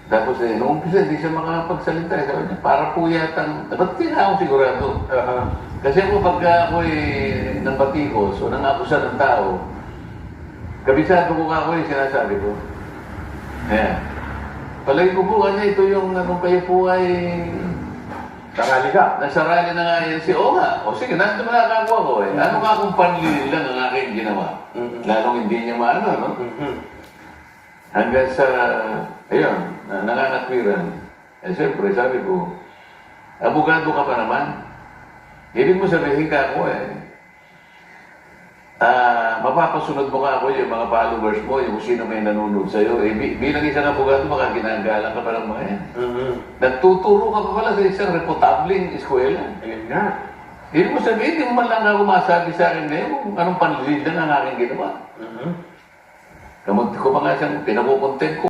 Tapos nung umpisa, hindi siya makakapagsalita. Sabi niya, para po yatang, ba't di na ako sigurado? Kasi ako pagka ako'y nabatikos o nangakusa ng tao, kabisado ko ako yung sinasabi ko. Ayan. Palagi ko po, ito yung anong kayo po ay... Sarali ka. Nasarali na nga yan si nga. O sige, nandun nakakakuha ko eh. Ano nga kung panlilil lang ang aking ginawa? Lalong hindi niya maano, no? Hanggang sa, ayun, nangangatwiran. Eh, siyempre, sabi ko, abogado ka pa naman. Ibig mo sabihin ka ako eh. Mapapasunod mo ka ako yung mga followers mo, yung sino may nanonood sa'yo. Eh, bilang isang abogado, baka ginagalang ka pa ng mga yan. Nagtuturo ka pa pala sa isang reputabling eskwela. Ayun nga. Ibig mo sabihin, hindi mo man lang ako masabi sa akin ngayon kung anong panlilil lang ang aking ginawa. Kamot ko pa nga siyang pinakukontent ko.